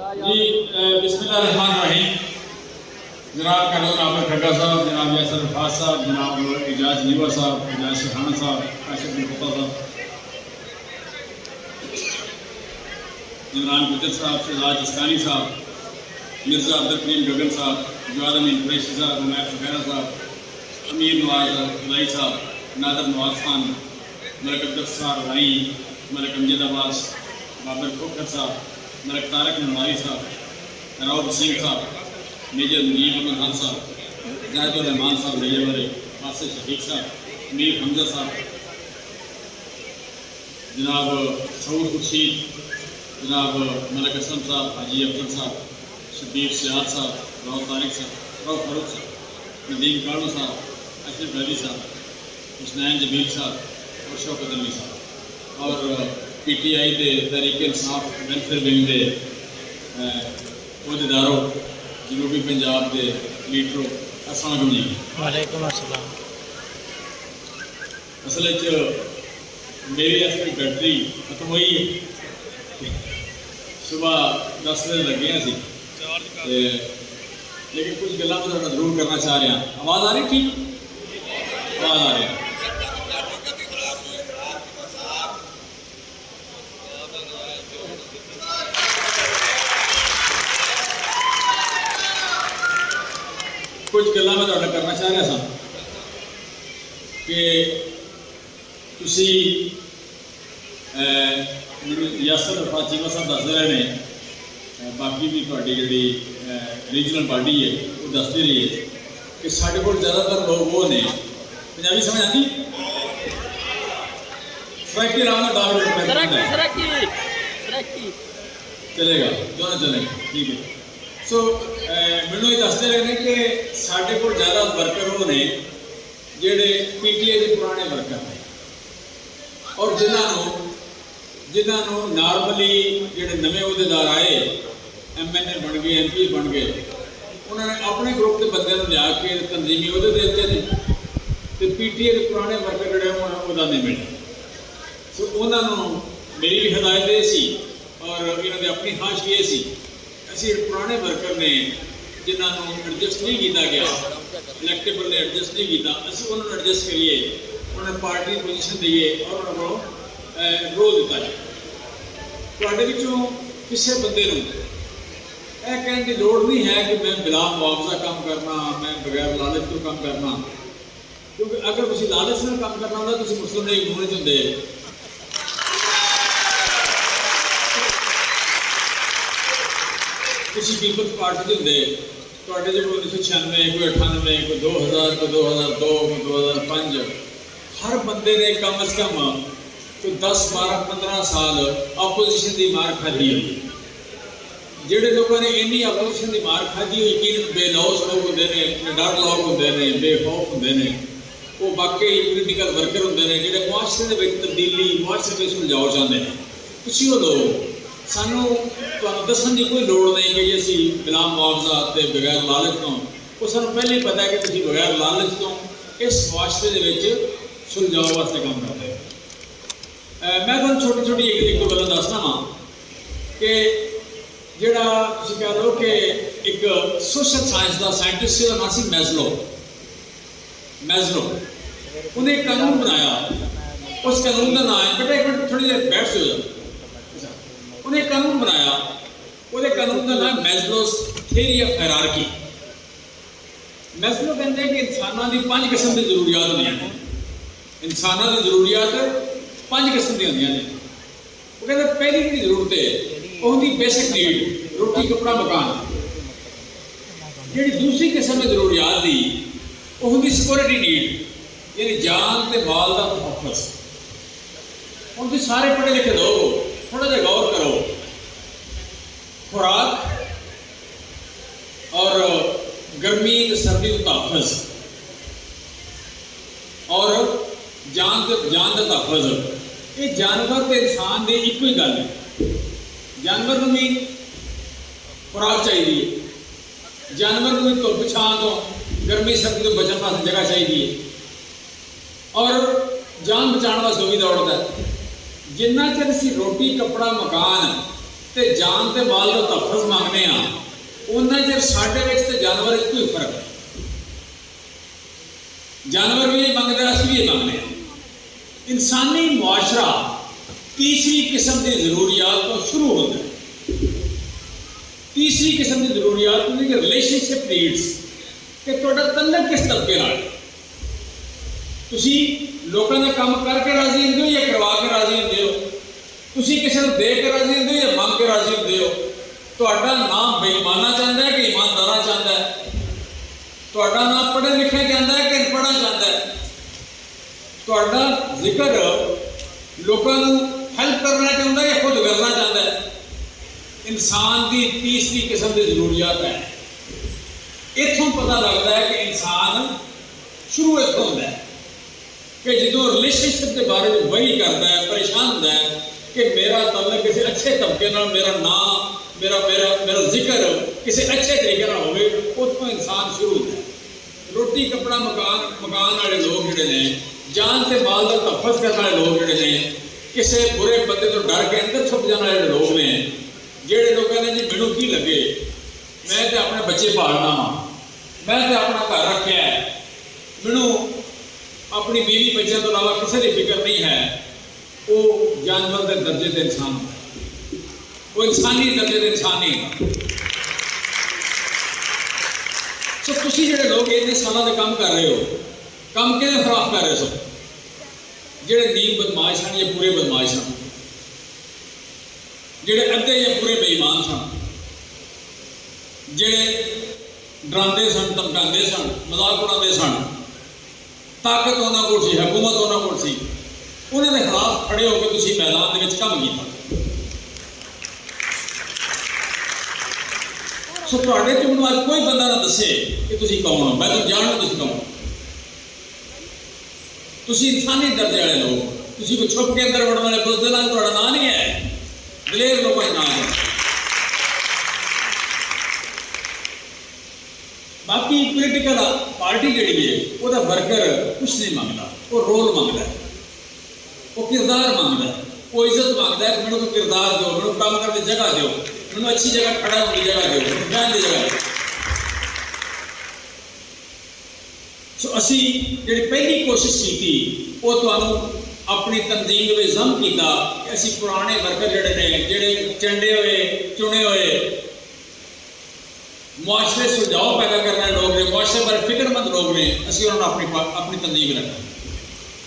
जी बिस्मिल्लाहिर्रहमानिर्रहीम। जनाब करोल आबर खड्डा साहब, जनाब यासर अरफात साहब, जनाब एजाज लीवा साहब, एजाज शहाना साहब, काशिफ बिन फुता साहब, इमरान गुजर साहब, शहजाद इस्तानी साहब, मिर्ज़ा अब्दुल करीम गगन साहब, जवाद अमीन कुरैशी साहब, उमैर सुखैरा साहब, अमीर नवाज अलाई साहब, नादर नवाज खान, मलिक अब्दुल राई, मलिक अमजद अब्बास, बाबर खोखर साहब, मलिक तारक नवारी साहब, राउत सिंह साहब, मेजर मुनीब अहमद खान साहब, जाहिदुर रहमान साहब रैयावरे, वासिफ शफीक साहब, मीर हमजा साहब, जनाब सऊद खुर्शीद, जनाब मलिक असलम साहब, हाजी अफजल साहब, शबीर सियाद साहब, राव तारिक साहब, राव फारूक साहब, नदीम कालू साहब, अशरफ अली साहब, हुसनैन जमील साहब और शौकत अली साहब और PTI के तहरीक इंसाफ वेलफेयर विंग के अहदेदारों, जनूबी पंजाब के लीडरों, अस्सलाम वालेकुम जी। वालेकुम अस्सलाम। असल मेरी अपनी बैटरी खत्म हुई है, सुबह 10 बजे लगे हैं लेकिन कुछ गल्लां मैं तुहाडा जरूर करना चाह रहा। आवाज़ आ रही? ठीक आवाज़ आ रही। कुछ गल्लां मैं तुहाडा करना चाह रहा था कि तुसी यासर अरफात चीमा साहब दस रहे हैं, बाकी भी तुहाडी जिहड़ी रीजनल बॉडी है वो दसती रही है कि साढ़े को ज़्यादातर लोग वो ने पंजाबी समझ आती सराकी राम चलेगा जो ना चलेगा ठीक है। सो मैनू ये दसते रहे कि साढ़े को ज़्यादा वर्कर वो ने जेडे PTI के पुराने वर्कर हैं और जिन्होंने नॉर्मली जेडे नवे अहदेदार आए MNA बन गए MP बन गए, उन्होंने अपने ग्रुप के बंदे लिया के तंजीमी अहदे दे दिते ने तो PTI के पुराने वर्कर जोड़े उन्होंने नहीं मिले। सो उन्होंने मेरी भी हिदायत ये सी और इन्होंने अपनी खाश ये सी असी पुराने वर्कर ने जिन्होंने एडजस्ट नहीं किया गया, इलैक्टेबल ने एडजस्ट नहीं किया, असं उन्होंने एडजस्ट करिए, उन्हें पार्टी पोजीशन दिए और उन्होंने रोल दिता जाए। तुहाडे विचों किसी बंदे नूं यह कहने की लोड़ नहीं है कि मैं बिला मुआवजा काम करना, मैं बगैर लालच तो काम करना, क्योंकि अगर तुसीं लालच नाल काम करना होंदा तुसीं मुस्लिम लीग नूं नहीं चुनदे। तुसीं पीपल्स पार्टी के होंदे, तुहाडे जो 1996 कोई 98 कोई 2000 कोई 2002 कोई 2005, हर बंदे ने कम अज कम कोई 10 12 15 साल अपोजिशन की मार खाधी हुई। जिहड़े लोगों ने इन्नी अपोजिशन की मार खाधी हुई यकीन बेलौस लोग होंदे ने, निडर लोग होंदे ने, बेखौफ होंदे ने, वो वाकई पोलीटिकल वर्कर होंदे ने जिहड़े मुआशरे दे विच तब्दीली, मुआशरे में सुलझाओ चाहते हैं। तुसीं वो लोग सानू तुहानू दस्सण की कोई लोड़ नहीं कि असी बिना मुआवजा ते बगैर लालच तो, वो सानू पहले ही पता है कि तुसीं बगैर लालच तो इस मुआशरे दे विच सुलझाओ वास्ते काम करते हैं। मैं तुहानू छोटी छोटी एक दो गल्लां दसना वा कि जिहड़ा तुसीं कह लो कि एक सोशल साइंस का साइंटिस्ट का नाम सी मैज़लो, उन्हें एक कानून बनाया, उस कानून का नाम है, बेटा एक मिनट थोड़ी देर बैठ हो जाओ, उन्हें कानून बनाया, वो कानून का नाम मैज़लोस थ्योरी ऑफ हायरार्की। मैज़लो कहते हैं कि इंसानों की 5 किस्म की जरूरियात होंदियां ने, इंसानों की जरूरियात 5 किस्म की होंदियां ने। वो कहते पहली जी जरूरत है वो होंदी बेसिक नीड, रोटी कपड़ा मकान। जी दूसरी किस्म की जरूरियात दी वो होंदी सिक्योरिटी नीड, यानी जान ते माल का तहफ़्फ़ुज़। हुण तुसीं सारे पढ़े लिखे लोग थोड़ा जिहा गौर करो, खुराक और गर्मी सर्दी का तहफ़्फ़ुज़ और जान का तहफ़्फ़ुज़, ये जानवर तो इंसान की एक ही गल है। जानवर को भी खुराक चाहिए, जानवर को भी धुप छां तो गर्मी सर्दी तो बचने वास्ते जगह चाहिए और जान बचाने वास्ते भी दौड़ता है। जिन्ना चर असीं रोटी कपड़ा मकान ਤੇ ਜਾਨ ਤੇ ਮਾਲ ਦਾ ਤਹਫ਼ੁਜ਼ ਮੰਗਦੇ ਆ, ਉਹਨਾਂ ਚਿਰ ਸਾਡੇ ਵਿੱਚ ਤੇ ਜਾਨਵਰ ਵਿੱਚ ਕੋਈ ਫਰਕ ਨਹੀਂ। जानवर भी ये मंगते हैं, असं भी ये मंगते हैं। इंसानी मुआशरा तीसरी किस्म की जरूरियात तो शुरू होता है। तीसरी किस्म की जरूरियात होती है रिलेशनशिप नीड्स, कि तुहाडा तल्लक किस तबके नाल, तुसी लोकां दा काम करके राजी होंदे हो या करवा के राजी होंदे हो, तुसी किसी नूं दे के राजी होंदे हो या मंग के राजी होंदे हो, तुहाडा नाम बेईमाना चाहता है कि ईमानदारा चाहता है, तुहाडा नाम पढ़े लिखे चाहता है कि अनपढ़ा चाहता है, तुहाडा जिक्र लोगों को हेल्प करना चाहता है या खुद करना चाहता है। इंसान की तीसरी किस्म की जरूरियात है। इत्थों पता लगता है कि इंसान शुरू इत्थों होता है कि जो रिलेशनशिप के बारे में वही करता है, परेशान होता है कि मेरा तल्लक किसी अच्छे तबके नाल, मेरा नाम मेरा मेरा मेरा जिक्र किसी अच्छे तरीके नाल होवे, उत्थों इंसान शुरू होता है। रोटी कपड़ा मकान वाले लोग जिहड़े ने, जान ते माल का तहफ़्फ़ुज़ करने वाले लोग जिहड़े ने, किसी बुरे बंदे तो डर के अंदर छुप जाने वाले लोग ने, जिहड़े लोग कहते जी मैनूं की लगे, मैं तो अपने बच्चे पालना वा, मैं तो अपना घर रखा है, मैनूं अपनी बीवी बच्चों तो अलावा किसी की फिक्र नहीं है, वो जानवर के दर्जे के इंसान होता है, वो इंसानी दर्जे के इंसान नहीं होता। सो तुसी जिहड़े लोग इन्ने सालों के काम कर रहे हो, काम किहदे खिलाफ कर रहे हो? जिहड़े नीम बदमाश हैं या पूरे बदमाश हैं, जिहड़े अद्धे या पूरे बेईमान सन, जिहड़े डरांदे सन, धमकांदे सन, मजाक उड़ाते सन, ताकत उन्हां कोल सी, हुकूमत उन्हां कोल सी, उन्हां दे खिलाफ खड़े होकर तुसी मैदान दे विच काम कीता। सो तुहाडे चों मैनूं अज कोई बंदा ना दसे कि तुसी कौन हो, मैं तो जानूं तुसी कौन हो। तुसी इंसानी दर्जे वाले लोग, तुसी कोई छुप के अंदर वड़न वाले बुज़दिलां दा तुहाडा नाम नहीं है, दलेर लोगों का नाम है। बाकी पोलिटिकल पार्टी जिहड़ी है उसदा वर्कर कुछ नहीं मंगता, वो रोल मंगता है, वो किरदार मंगता है, वो इज्जत मंगता है कि मैनूं कोई किरदार दो, मैनूं काम करने की जगह दो, मैनूं अच्छी जगह खड़ा होने की जगह दो, रहने की जगह दो। सो असी जिहड़ी पहली कोशिश की वो तुहानूं अपनी तंजीम में जम किया कि असी पुराने वर्कर जिहड़े ने, जिहड़े चंडे हुए चुने हुए मुआशरे सुझाव पैदा करने लोग ने, मुआशरे बारे फिक्रमंद लोग ने, असी उन्होंने अपनी तंजीम रखा।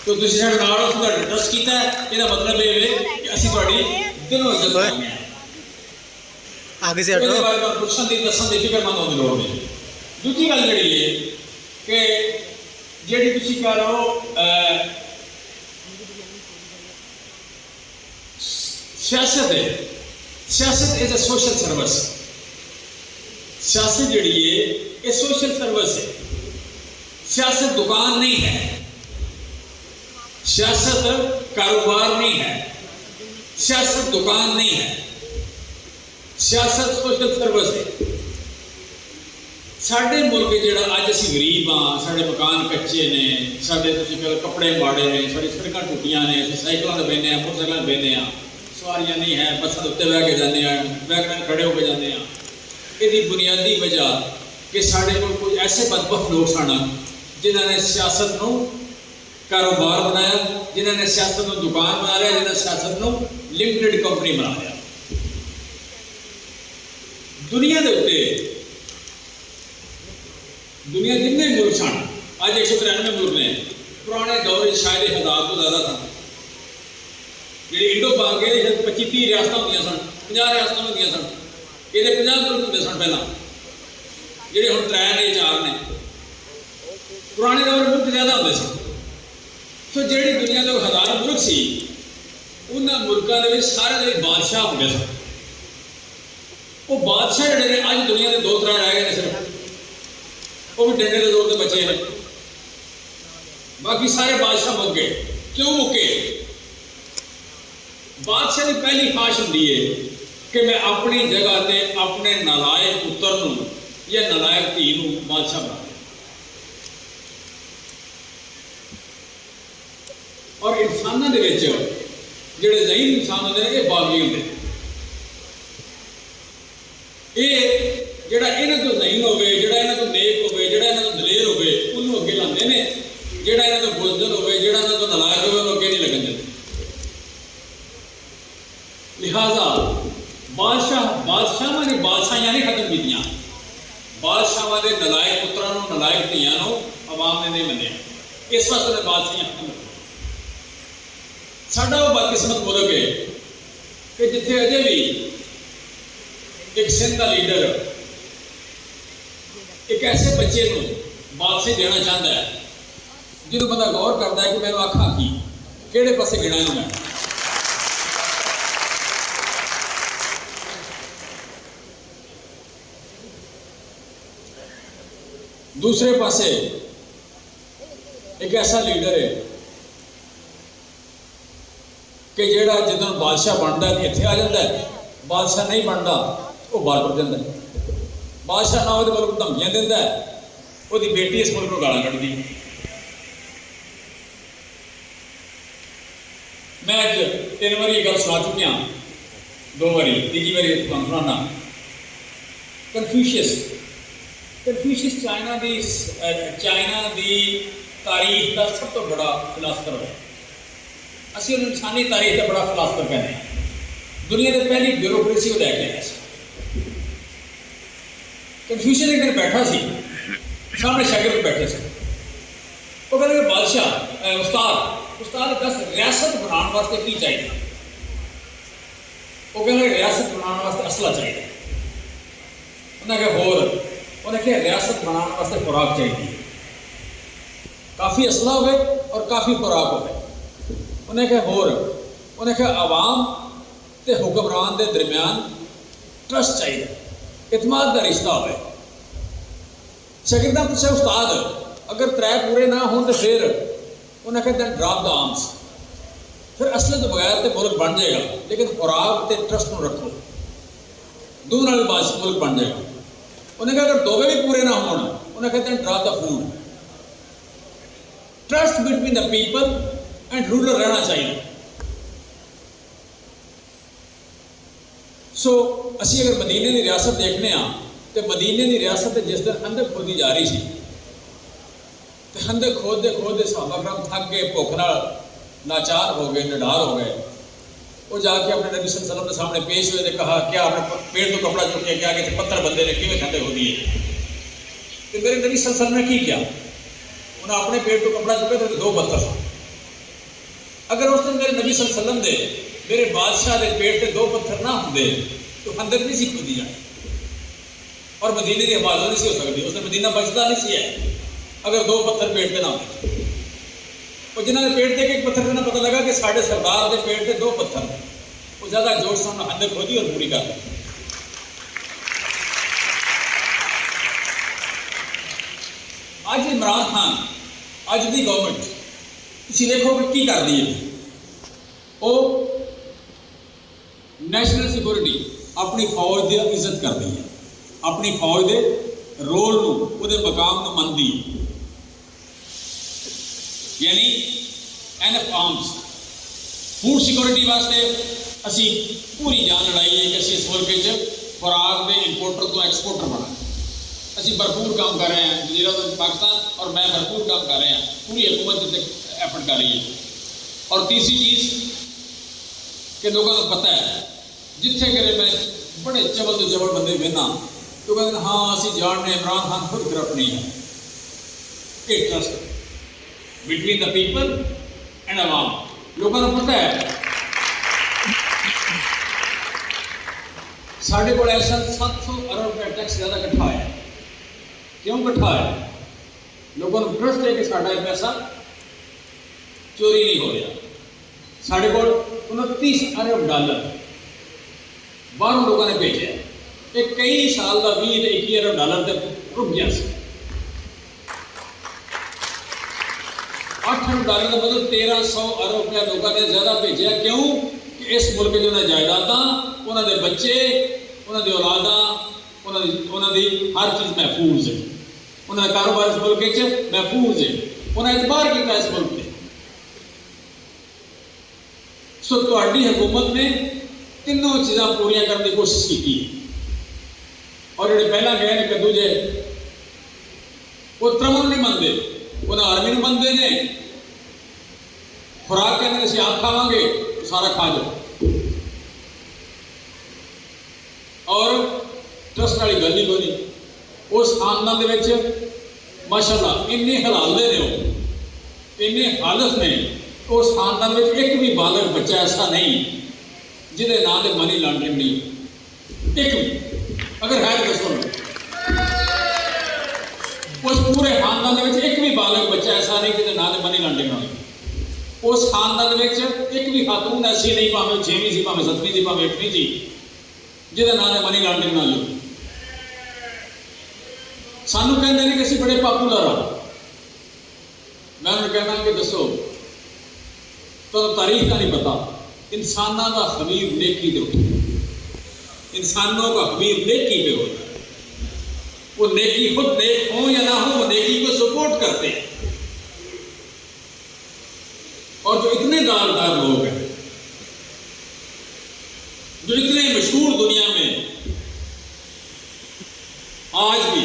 तो तुसीं साडे नाल उसदा ट्रस्ट कीता है, इसदा मतलब ये है कि असी तुहाडी दिलों इज्जत करनी है। आगे से हटो पुछण दी दसन दी फिक्रमंद होने लोग ने। दूसरी गल जिहड़ी है कि जिहड़ी तुसीं कह रहे हो सियासत है, सियासत इज अ सोशल सर्विस। सियासत जिहड़ी है ये सोशल सर्विस है, सियासत दुकान नहीं है, सियासत कारोबार नहीं है, सियासत दुकान नहीं है, सियासत सोशल सर्विस है। साडे मुल्क जिहड़ा अज असीं गरीब हाँ, साडे मकान कच्चे ने, साडे तुसीं कहो कपड़े माड़े ने, साडी सड़कां टुटियां ने, असीं साइकलों ते बहिने आ, मोटरसाइकलों ते बहिने आ, सवारियां नहीं है, बसां उत्ते बह के जाते हैं, वैगनां खड़े होकर जाते हैं। इसकी बुनियादी वजह कि साढ़े को कुछ ऐसे बदबख्त लोग सन जिन्होंने सियासत को कारोबार बनाया, जिन्होंने सियासत को दुकान बना लिया, जिन्होंने सियासत को लिमिटेड कंपनी बना लिया। दुनिया के उत्ते दुनिया जितने मुल्क सन, अज 193 मुल्क ने, पुराने दौर शायद 1000 तो ज़्यादा सन। जी इंडो पाक 25-30 रियासत होंगे सन, 50 रियासत होंगे सन, ये 50 मुल्क होंगे सन पहला, ਜਿਹੜੇ ਹੁਣ 3 ਨੇ 4 ਨੇ। पुराने दौर मुल्क ज़्यादा होंगे सन। सो ਜਿਹੜੀ दुनिया के 1000 मुल्क सी, उन्होंने मुल्कों के सारे ਜਿਹੜੇ बादशाह होंगे सन, वो बादशाह ਜਿਹੜੇ ने अज दुनिया के 2-3 रह गए सिर्फ, वो भी डंडे के जोर से बचे हैं, बाकी सारे बादशाह मुक गए। क्यों मुके? बादशाह की पहली ख्वाहिश होंगी है कि मैं अपनी जगह से अपने नालायक पुत्र नूं या नालायक धी नूं बादशाह बना दिया। और इंसानों के जिहड़े ज़हीन इंसान होंदे ने, ये बागी होंदे ने। ये ਜਿਹੜਾ ਇਹਨਾਂ ਤੋਂ ਨਹੀਂ ਹੋਵੇ, ਜਿਹੜਾ ਇਹਨਾਂ ਤੋਂ ਨੇਕ ਹੋਵੇ, ਜਿਹੜਾ ਇਹਨਾਂ ਤੋਂ ਦਲੇਰ ਹੋਵੇ, ਉਹਨੂੰ ਅੱਗੇ ਲਾਉਂਦੇ ਨੇ। ਜਿਹੜਾ ਇਹਨਾਂ ਤੋਂ ਬੁਜ਼ਦਿਲ ਹੋਵੇ, ਜਿਹੜਾ ਇਹਨਾਂ ਤੋਂ ਨਲਾਇਕ ਹੋਵੇ, ਉਹਨੂੰ ਅੱਗੇ ਨਹੀਂ ਲੱਗਣ ਦਿੰਦੇ। लिहाजा बादशाह ने बादशाहियां नहीं खत्म कीतियां, बादशाह के नलायक पुत्रां नलायक धियां आवाम ने नहीं मन्निया, इस वास्ते ने बादशाहियां खत्म की। साडा वो बदकिस्मत मुल्क है कि जिथे अजे भी एक सिंध का लीडर एक ऐसे बच्चे को बादशाही देना चाहता है जिन्होंने बंदा गौर करता है कि मैं आखा की किहड़े पासे गिना मैं। दूसरे पासे एक ऐसा लीडर है कि जेड़ा जिद्दों बादशाह बनता है इत्थे आ जाता है, बादशाह नहीं बनता वो बाहर टुर जाता है। बादशाह ना वो मुल्क धमकियां देता है, वो बेटी इस मुल्क को गालां कढ़दी। मैं अज 3 बारी ये गल सुना चुकिया, 2 बारी, तीजी बारी तुहानूं सुणाना। कन्फ्यूशियस चाइना की तारीख का सब तो बड़ा फिलासफर है। असीं उन्हें इंसानी तारीख का बड़ा फिलासफर कहते हैं। दुनिया की पहली ब्यूरोक्रेसी को लैके आया। कन्फ्यूशियस एक दिन बैठा सी, सामने शागिर्द बैठे थे। वो कहते बादशाह उस्ताद दस रियासत बनाने वास्ते की चाहिए? वो कहते रियासत बनाने वास्ते असला चाहिए। उन्हें कहा होर, उन्हें क्या रियासत बनाने वास्ते खुराक चाहिए, काफ़ी असला हो और काफ़ी खुराक हो। उन्हें क्या होर, उन्हें क्या आवाम ते हुक्मरान के दरम्यान ट्रस्ट चाहिए, इतमाद का रिश्ता हो। शागिर्दां पूछा उस्ताद अगर 3 पूरे ना हो तो फिर? उन्हें कहते हैं ड्रॉप द आर्म्स, फिर असले तो बगैर तो मुल्क बन जाएगा, लेकिन खुराक ते ट्रस्ट में रखो, दोनों नाल मुल्क बन जाएगा। उन्हें कहा अगर दोवे भी पूरे ना हो, उन्हें कहते हैं drop the food. Trust between the people and ruler रहना चाहिए। सो असी अगर मदीने की रियासत देखने तो मदीने की रियासत जिस दिन खंदक खोदी जा रही थी, तो खंदक खोदते खोदते सहाबा करम थक गए, भुख नाल लाचार हो गए, निडार हो गए। वो जाके अपने नबी सल्लल्लाहु अलैहि वसल्लम के सामने पेश हुए तो कहा क्या आपने पेड़ तो कपड़ा चुक के क्या कि 70 बंदे ने किमें खंदक खोदी है? तो मेरे नबी सल्लल्लाहु अलैहि वसल्लम ने की क्या? उन्हें अपने पेड़ तो कपड़ा चुके तो 2 पत्थर। अगर उस दिन मेरे नबी सल्लल्लाहु अलैहि वसल्लम दे मेरे बादशाह के पेड़ से 2 पत्थर ना होंगे तो खंदक नहीं सी खोदी जानी और मदीने की हिफाजत नहीं सी हो सकती। उसने मदीना बचता नहीं सी है अगर 2 पत्थर पेड़ पे ना होते। और जिन्होंने पेड़ से एक पत्थर से पता लगा कि साढ़े सरदार के पेड़ से 2 पत्थर, वो ज़्यादा जोश से उन्होंने खंदक खोदी और पूरी कर दी। अज इमरान खान अज की गवर्नमेंट तुम देखो कि की कर दी है, वो नैशनल सिक्योरिटी अपनी फौज की इज्जत कर दी है, अपनी फौज के रोल को मकाम को मनती है। यानी एनएफ आर्म्स फूड सिक्योरिटी वास्ते असी पूरी जान लड़ाई है कि असी इस मुल्क खुराक के इंपोर्टर तो एक्सपोर्टर बना। असी भरपूर काम कर रहे हैं, जजीरा पाकिस्तान और मैं भरपूर काम कर रहे हैं, पूरी हुकूमत एफर्ट कर रही है। और तीसरी चीज़ कि लोगों को पता है जिथे करे मैं बड़े चबल तो जबल बंदे बहना तो कहते हाँ असी जानने इमरान खान खुद करप्ट नहीं है। ये trust between the people and अवाम, लोगों को पता है साढ़े को ऐसा 700 अरब रुपया टैक्स ज़्यादा इकट्ठा है। क्यों इकट्ठा है? लोगों को ट्रस्ट है कि साढ़ा पैसा चोरी नहीं हो रहा। साढ़े को 29 अरब डॉलर बाहरों लोगों ने भेजा, एक कई साल का 20-21 अरब डॉलर तक रुक गया। 8 अरब डॉलर का मतलब 1300 अरब रुपया लोगों ने ज़्यादा भेजा। क्यों कि इस मुल्क जो जायदादा, उन्होंने बच्चे, उन्होंने औलादा, उन्होंने हर चीज़ महफूज है, उन्होंने कारोबार इस मुल्क महफूज है, उन्हें एतबार किया इस मुल्क से। सो तुहाडी हुकूमत ने तीनों चीज़ां पूरियां करने की कोशिश की। और जो पहला गए ने कद्दू जे वो त्रमन नहीं मनते, उन्हें आर्मी नहीं मनते ने, खुराक कहने से आप खावांगे तो सारा खा जाओ, और ट्रस्ट वाली गल ही कोई नहीं। उस खानदान के माशाअल्लाह इन्ने हलाले ने, इन्ने हालत ने, उस खानदान में एक भी बालक बच्चा ऐसा नहीं जिहदे नाम से मनी लॉन्ड्रिंग नहीं, एक भी अगर है तो सुन, उस पूरे खानदान में एक भी बालक बच्चा ऐसा नहीं जिहदे नाम से मनी लॉन्ड्रिंग होगी। उस खानदान में एक भी खातून ऐसी नहीं, भावें 6वीं सी, भावें 7वीं सी, भावें 8वीं सी, जिहदे नाम से मनी लॉन्ड्रिंग ना ली। सानू कहते हैं कि असीं बड़े पॉपुलर हाँ, मैं उन्हें कहना कि दसो तो तारीख का नहीं पता, इंसानों का खबीर नेकी दे, इंसानों का खबीर नेकी पे होता है। वो नेकी खुद नेक हो या ना हो, वो नेकी को सपोर्ट करते हैं। और जो इतने दालदार लोग हैं, जो इतने मशहूर दुनिया में, आज भी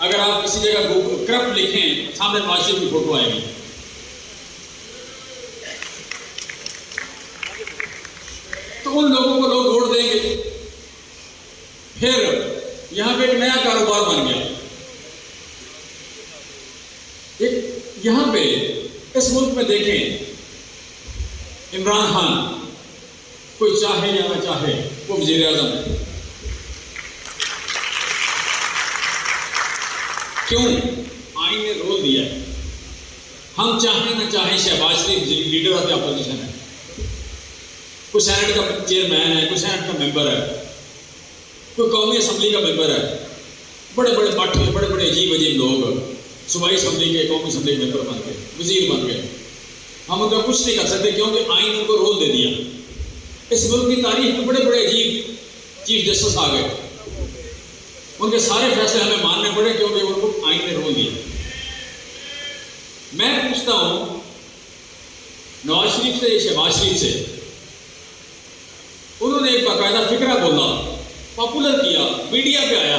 अगर आप किसी जगह क्रप लिखें सामने नवाज शरीफ की फोटो आएगी। तो उन लोगों को लोग वोट देंगे। फिर यहां पे एक नया कारोबार बन गया। एक यहां पे इस मुल्क में देखें, इमरान खान कोई चाहे या ना चाहे वो वज़ीर आज़म है। क्यों? आइन ने रोल दिया है। हम चाहे ना चाहे शहबाज शरीफ लीडर ऑफ द अपोजिशन है, कोई सेनेट का चेयरमैन है, कोई सेनेट का मेंबर है, कोई कौमी असम्बली का मेंबर है, बड़े बड़े मठ, बड़े बड़े अजीब अजीब लोग सूबाई असम्बली के, कौमी असम्बली के मेंबर बन गए, वजीर बन गए। हम उनका कुछ नहीं कर सकते क्योंकि आइन उनको रोल दे दिया। इस मुल्क की तारीख में बड़े बड़े अजीब चीफ जस्टिस आ गए, उनके सारे फैसले हमें मानने पड़े क्योंकि उनको आइन ने रोल दिया। मैं पूछता हूं नवाज शरीफ से, शहबाज शरीफ से, उन्होंने एक बाकायदा फिक्रा बोला, पॉपुलर किया, मीडिया पे आया,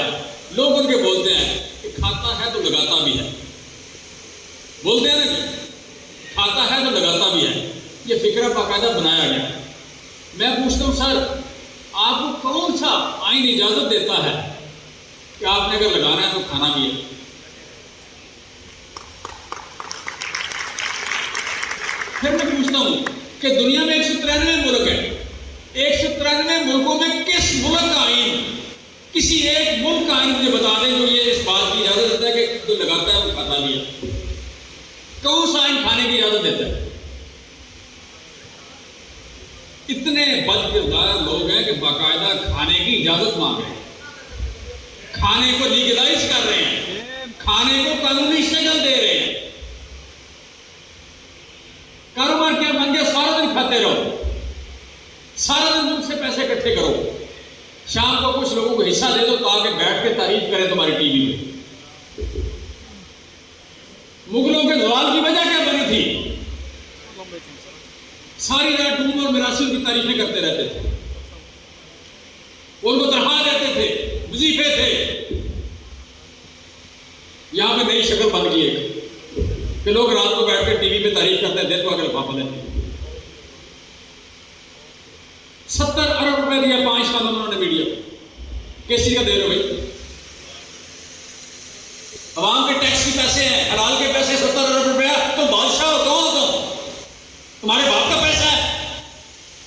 लोग उनके बोलते हैं कि खाता है तो लगाता भी है, बोलते हैं ना, खाता है तो लगाता भी है। ये फिक्रा बाकायदा बनाया गया। मैं पूछता हूं सर, आपको कौन सा आइन इजाजत देता है कि आपने अगर लगाना है तो खाना भी है? फिर मैं पूछता हूं कि दुनिया में 193 मुल्क है, 193 मुल्कों में किस मुल्क का आइन, किसी एक मुल्क का आइन मुझे बता दें जो ये इस बात की इजाजत देता है कि जो लगाता है वो खाता भी है? कौन सा आइन खाने की इजाजत देता है? इतने बदकिरदार लोग हैं कि बाकायदा खाने की इजाजत मांग रहे हैं, खाने को लीगलाइज कर रहे हैं, खाने को कानूनी शक्ल दे रहे हैं। कारोबार क्या बन गया? सारा दिन खाते रहो, सारा दिन मुल्क से पैसे इकट्ठे करो, शाम को कुछ लोगों को हिस्सा दे दो ताकि बैठ के तारीफ करें तुम्हारी टीवी में। मुगलों के जवाल की वजह क्या बनी थी? सारी रात डूम और मिरासी की तारीफें करते रहते थे, उनको तनहा रहते थे, वजीफे थे। यहां पे नई शक्ल बन गई है कि लोग रात को बैठ कर टीवी पे तारीफ करते हैं, दिन को अगर पापा देते। 70 अरब रुपए दिया 5 साल उन्होंने मीडिया, किसी का दे रहे हो भाई? अवाम के टैक्स के पैसे हैं, हलाल के पैसे 70 अरब रुपया, तो बादशाह हो कौन? तुम, तुम्हारे बाप का पैसा है,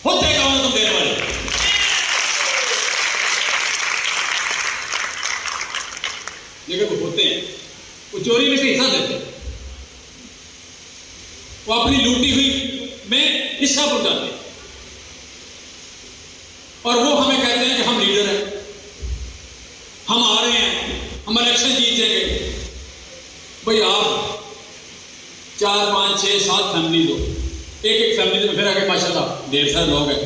होते कौन तुम देने वाले? लेकिन वो होते हैं, वो चोरी में से हिस्सा देते हैं, वो अपनी लूटी हुई में हिस्सा पहुंचाते हैं, और वो हमें कहते हैं कि हम लीडर हैं, हम आ रहे हैं, हम इलेक्शन जीत जाएंगे। भाई आप 4, 5, 6, 7 फैमिली दो, एक फैमिली में फिर आगे माशाल्लाह ढेर सारे लोग हैं।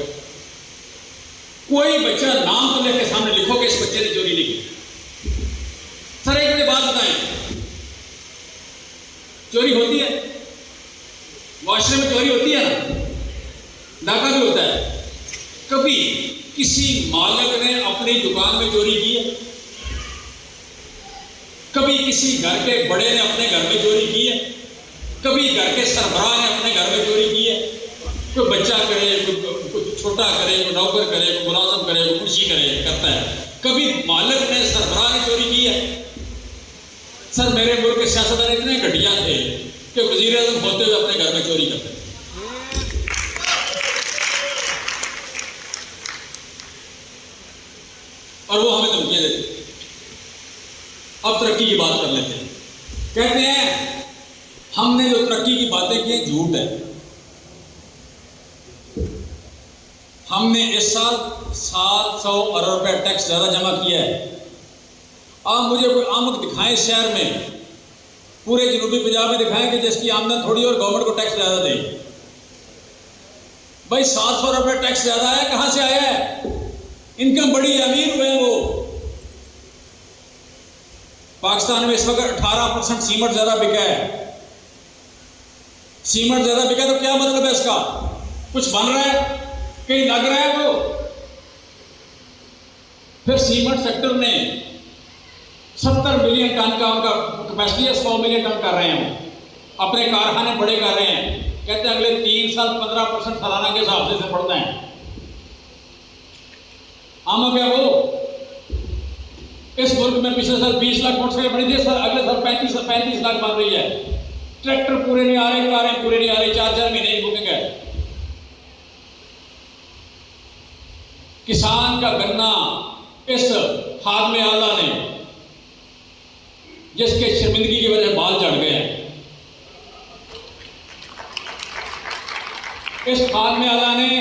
कोई बच्चा नाम तो लेके सामने लिखो कि इस बच्चे ने चोरी नहीं की। सर एक मुझे बात बताएं, चोरी होती है, माशरे में चोरी होती है ना, डाका भी होता है। कभी किसी मालिक ने अपनी दुकान में चोरी की है? कभी किसी घर के बड़े ने अपने घर में चोरी की है, कभी घर के सरबराह ने अपने घर में चोरी की है। कोई बच्चा करे, कोई छोटा करे, कोई नौकर करे, कोई मुलाजम करे, कोई कुर्सी करे, करता है। कभी मालिक ने, सरबराह ने चोरी की है। सर मेरे मुल्क के सियासतदान इतने घटिया थे कि वजीर आजम होते हुए अपने घर में चोरी करते थे। और वो हमें धमकियां देते। अब तरक्की की बात कर लेते हैं। कहते हैं हमने जो तरक्की की बातें की झूठ है। हमने इस साल 700 अरब रुपए टैक्स ज्यादा जमा किया है। आप मुझे कोई आमद दिखाएं शहर में, पूरे जनूबी पंजाब में दिखाएं कि जिसकी आमदन थोड़ी और गवर्नमेंट को टैक्स ज्यादा दे। भाई 700 रुपए टैक्स ज्यादा है, कहां से आया है? इनकम बड़ी, अमीर हुए हैं वो। पाकिस्तान में इस वक्त 18% सीमेंट ज्यादा बिका है। सीमेंट ज्यादा बिका तो क्या मतलब है इसका? कुछ बन रहा है, कहीं लग रहा है वो। फिर सीमेंट सेक्टर ने 70 मिलियन टन का उनका कैपेसिटी है, 100 मिलियन टन कर रहे हैं वो। अपने कारखाने बड़े कर रहे हैं। कहते हैं अगले 3 साल 15% सालाना के हिसाब से बढ़ना है। आम क्या वो? इस मुल्क में पिछले साल 20 लाख मोटरसाइकिल बनी थी, अगले साल 35 लाख बन रही है। ट्रैक्टर पूरे नहीं आ रहे, कारें पूरे नहीं आ रही, 4-4 महीने की बुकिंग है। किसान का गन्ना इस खाद आला ने, जिसके शर्मिंदगी की वजह बाल झड़ गए हैं, इस खाद आला ने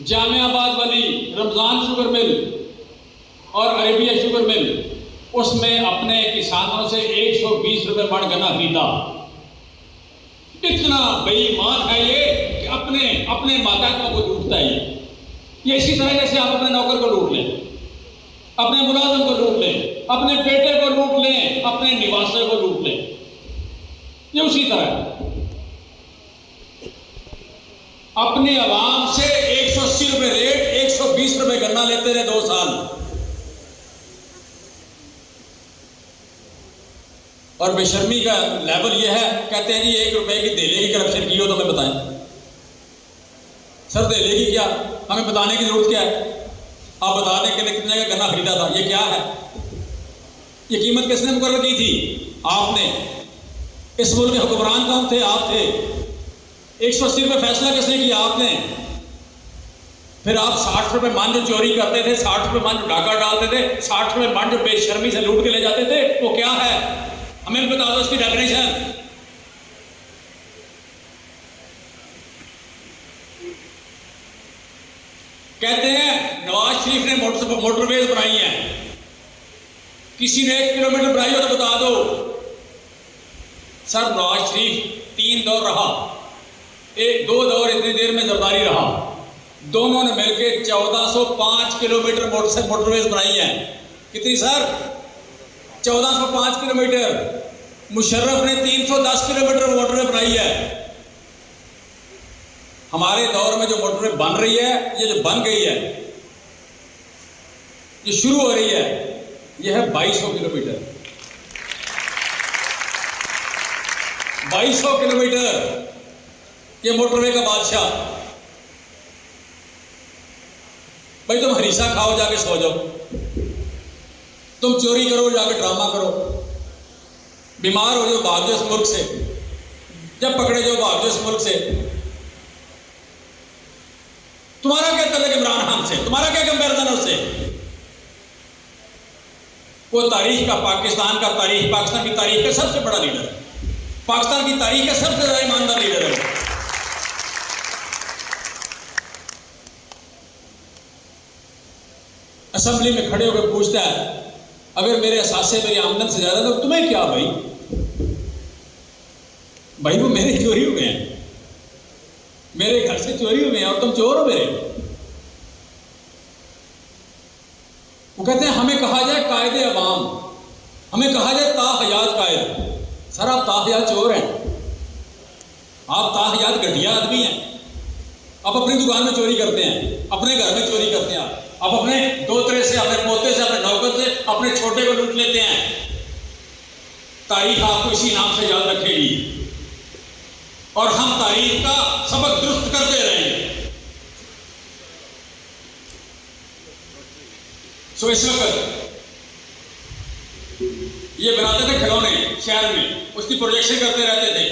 जामियाबाद वाली रमजान शुगर मिल और अरेबिया शुगर मिल, उसमें अपने किसानों से 120 रुपए मण गन्ना खरीदा। इतना बेईमान है ये कि अपने मातहतों को लूटता है ये इसी तरह जैसे आप अपने नौकर को लूट लें, अपने मुलाजिम को लूट लें, अपने बेटे को लूट लें, अपने निवासी को लूट लें, ये उसी तरह अपने आवाम से 180 रुपए रेट, 120 रुपए गन्ना लेते रहे 2 साल। और बेशर्मी का लेवल यह है, कहते हैं जी 1 रुपए की धेले की करप्शन की हो तो हमें बताएं। सर धेले की क्या, हमें बताने की जरूरत क्या है? आप बता दें कि कितने का गन्ना खरीदा था, ये क्या है? ये कीमत किसने मुकर्रर की थी? आपने। इस मुल्क के हुक्मरान कौन थे? आप थे। 180 रुपए फैसला किसने किया? आपने। फिर आप 60 रुपए मन जो चोरी करते थे, 60 रुपए मन जो डाका डालते थे, 60 रुपए मन जो बेशर्मी से लूट के ले जाते थे, वो क्या है? हमें बता दो उसकी डेफिनेशन। कहते हैं नवाज शरीफ ने मोटरवेज बनाई है, किसी ने 1 किलोमीटर बनाई हो तो बता दो। सर नवाज शरीफ 3 दौर रहा, 2 दौर इतनी देर में जरदारी रहा, दोनों ने मिलकर 1405 किलोमीटर मोटरवेज बनाई है। कितनी सर? 1405 किलोमीटर। मुशर्रफ ने 310 किलोमीटर मोटरवे बनाई है। हमारे दौर में जो मोटरवे बन रही है, ये जो बन गई है, जो शुरू हो रही है, यह है 2200 किलोमीटर। 2200 किलोमीटर ये मोटरवे का बादशाह। भाई तुम हरीसा खाओ, जाके सो जाओ, तुम चोरी करो, जाके ड्रामा करो, बीमार हो जाओ, भाग जाओ इस मुल्क से, जब पकड़े जाओ भाग जाओ इस मुल्क से। तुम्हारा क्या तल्लुक इमरान खान से? तुम्हारा क्या कंपैरिजन उससे? वो तारीख का, पाकिस्तान का तारीख, पाकिस्तान की तारीख का सबसे बड़ा लीडर है, पाकिस्तान की तारीख का सबसे ज्यादा ईमानदार लीडर है। असेंबली में खड़े होकर पूछता है अगर मेरे असासे मेरी आमदन से ज्यादा तो तुम्हें क्या? भाई वो मेरे चोरी हुए हैं, मेरे घर से चोरी हुए हैं और तुम चोर हो मेरे। वो कहते हैं हमें कहा जाए कायदे अवाम, हमें कहा जाए ताहयात कायद। सर आप ताहयात चोर हैं, आप ताहयात घटिया आदमी हैं। आप अपनी दुकान में चोरी करते हैं, अपने घर में चोरी करते हैं। आप अब अपने दोतरे से, अपने पोते से, अपने नौकर से, अपने छोटे को लूट लेते हैं। तारीख आपको इसी नाम से याद रखेगी और हम तारीख का सबक दुरुस्त करते रहेंगे। सो इस वक्त ये बनाते थे खिलौने शहर में, उसकी प्रोजेक्शन करते रहते थे।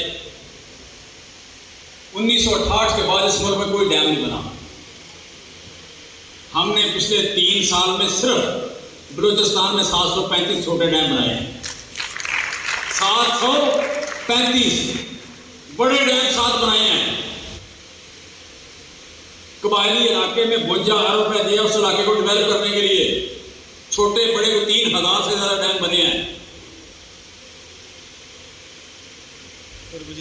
1968 के बाद इस मुल्क में कोई डैम नहीं बना। हमने पिछले 3 साल में सिर्फ बलूचिस्तान में 735 छोटे डैम बनाए हैं। 735 बड़े डैम 7 बनाए हैं। कबायली इलाके में 52 अरब रुपए दिया उस इलाके को डेवलप करने के लिए। छोटे बड़े को 3000 से ज्यादा डैम बने हैं।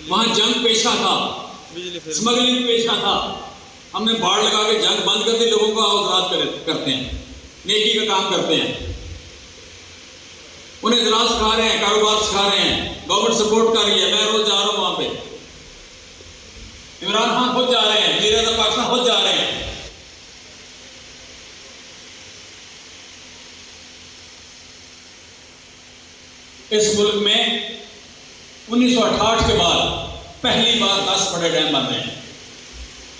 वहां जंग पेशा था, स्मगलिंग पेशा था। हमने बाढ़ लगा के जंग बंद कर दी, लोगों को आउटराज करते हैं, नेकी का काम करते हैं, उन्हें ज़राअत सिखा रहे हैं, कारोबार सिखा रहे हैं। गवर्नमेंट सपोर्ट कर रही है। मैं रोज जा रहा हूं वहां पे। इमरान खान खुद जा रहे हैं, वज़ीर आज़म पाकिस्तान खुद जा रहे हैं। इस मुल्क में 1968 के बाद पहली बार 10 बड़े डैम बन रहे हैं।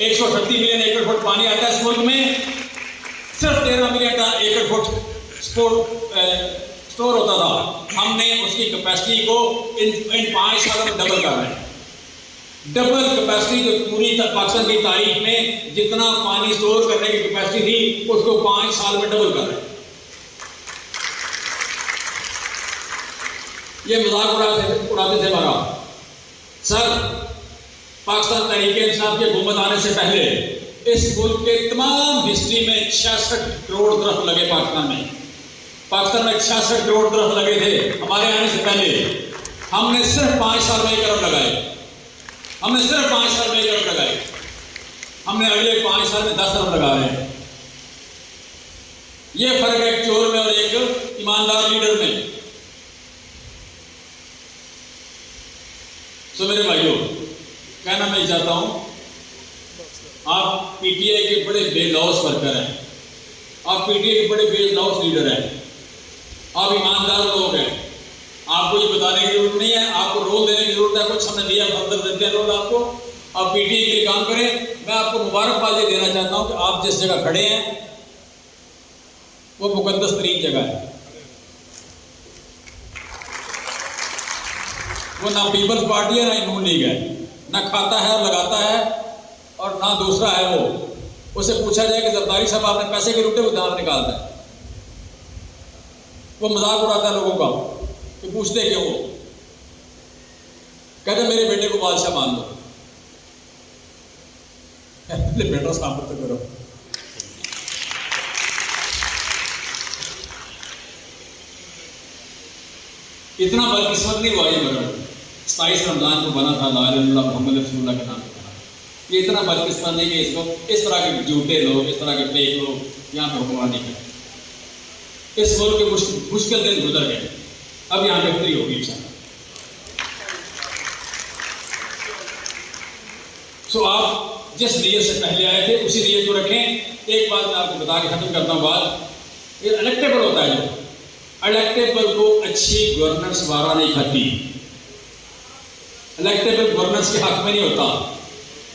138 मिलियन एकड़ फुट पानी आता है इस मुल्क में। सिर्फ 13 मिलियन एकड़ फुट स्टोर होता था। हमने उसकी कैपेसिटी को इन 5 सालों में डबल कर रहे हैं। डबल कैपेसिटी जो पूरी पाकिस्तान की तारीख में जितना पानी स्टोर करने की कैपेसिटी थी उसको 5 साल में डबल कर रहे हैं। ये मजाक उड़ाते थे हमारा सर। पाकिस्तान तहरीक-ए-इंसाफ की हुकूमत आने से पहले इस मुल्क के तमाम हिस्ट्री में 66 करोड़ दरख्त लगे। पाकिस्तान में 66 करोड़ दरख्त लगे थे हमारे आने से पहले। हमने सिर्फ 5 साल में 1 अरब लगाए। हमने सिर्फ 5 साल में 1 अरब लगाए। हमने अगले 5 साल में 10 अरब लगा रहे हैं। यह फर्क है एक चोर में और एक ईमानदार लीडर में। सो मेरे भाइयों, कहना मैं चाहता हूं, आप पीटीआई के बड़े बेलौस वर्कर हैं। आप पीटीआई के बड़े बेलौस लीडर हैं। आप ईमानदार लोग हैं। आपको ये बताने की जरूरत नहीं है, आपको रोल देने की जरूरत है। कुछ हमने दिया, फर्दर देते हैं रोल आपको। आप पीटीआई के लिए काम करें। मैं आपको मुबारकबाद ये देना चाहता हूं कि आप जिस जगह खड़े हैं वो मुकद्दस तरीन जगह है। वो ना पीपल्स पार्टी है ना नून लीग है, ना खाता है और लगाता है और ना दूसरा है। वो उसे पूछा जाए कि जरदारी साहब आपने पैसे के लूटे, वो दांत निकालता है। वो मजाक उड़ाता है लोगों का कि पूछते क्यों। वो कहते मेरे बेटे को बादशाह मान लो। बेटा साबित तो करो। इतना बदकिस्मत नहीं हुआ ये बगड़। 27 रमजान को बना था, ला इलाहा इल्लल्लाह मुहम्मद रसूलुल्लाह के नाम पे बना। ये इतना बदकिस्मत नहीं कि इसको इस तरह के झूठे लोग, इस तरह के फेक लोग यहाँ पर हुक्मरानी करें। इस मुल्क के मुश्किल दिन गुजर गए। अब यहाँ बेहतरी होगी इंशाअल्लाह। सो आप जिस नीयत से पहले आए थे उसी नीयत को रखें। एक बात मैं आपको बता के खत्म करता हूँ। बात ये इलेक्टेबल होता है। जो इलेक्टेबल को अच्छी गवर्नेंस वारा नहीं खाती। इलेक्टेबल गवर्नेंस के हक में नहीं होता।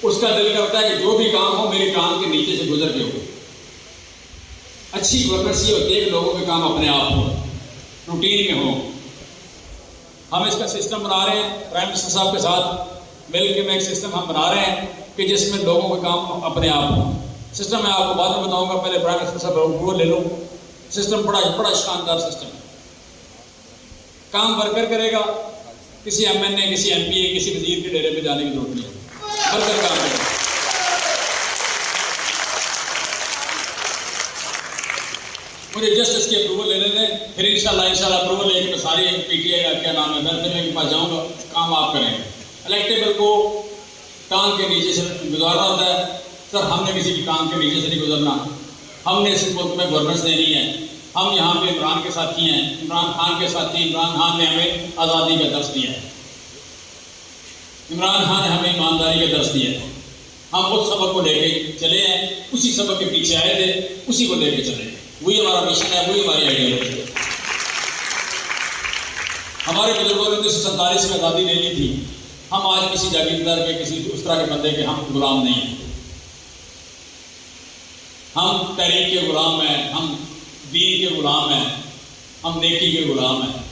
उसका दिल करता है कि जो भी काम हो मेरे काम के नीचे से गुजर के हो। अच्छी गवर्नेंस ये होती है कि लोगों के काम अपने आप हो, रूटीन में हो। हम इसका सिस्टम बना रहे हैं प्राइम मिनिस्टर साहब के साथ मिल के। मैं एक सिस्टम हम बना रहे हैं कि जिसमें लोगों के काम अपने आप हो। सिस्टम मैं आपको बाद में बताऊंगा, पहले प्राइम मिनिस्टर साहब वो ले लूँ। सिस्टम बड़ा शानदार सिस्टम है। काम वर्कर करेगा। किसी एमएनए, किसी एमपीए, किसी वजीर के डेरे पे जाने की जरूरत नहीं है। वर्कर काम करेगा। मुझे जस्ट इसकी अप्रूवल लेने दें, फिर इंशाल्लाह अप्रूवल लेके सारी पीटीआई का क्या नाम है मैं के पास जाऊँगा। काम आप करेंगे। इलेक्टेबल को टांग के नीचे से गुजारना होता है। सर हमने किसी की टांग के नीचे से नहीं गुजरना। हमने इस मुल्क में गवर्नेंस देनी है। हम यहाँ पे इमरान के साथी हैं, इमरान खान के साथी। इमरान खान ने हमें आज़ादी का दर्स दिया है। इमरान खान ने हमें ईमानदारी का दर्स दिया है। हम उस सबक को लेके चले हैं, उसी सबक के पीछे आए थे, उसी को लेके चले। वही हमारा मिशन है, वही हमारी आइडियोलॉजी है। हमारे बुजुर्गों ने 1947 में आज़ादी ले ली थी। हम आज किसी जागीरदार के, किसी उस तरह के बंदे के हम गुलाम नहीं हैं। हम तहरीक के गुलाम हैं, हम दीन के गुलाम हैं, हम नेकी के गुलाम हैं,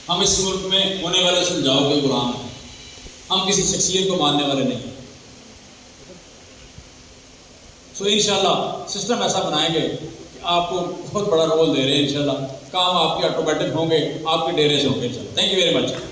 हम इस मुल्क में होने वाले सुलझाव के गुलाम हैं। हम किसी शख्सियत को मानने वाले नहीं। सो इंशाल्लाह सिस्टम ऐसा बनाएंगे कि आपको बहुत बड़ा रोल दे रहे हैं। इंशाल्लाह काम आपके ऑटोमेटिक होंगे, आपके डेरे से होंगे। इंशाल्लाह। Thank you very much.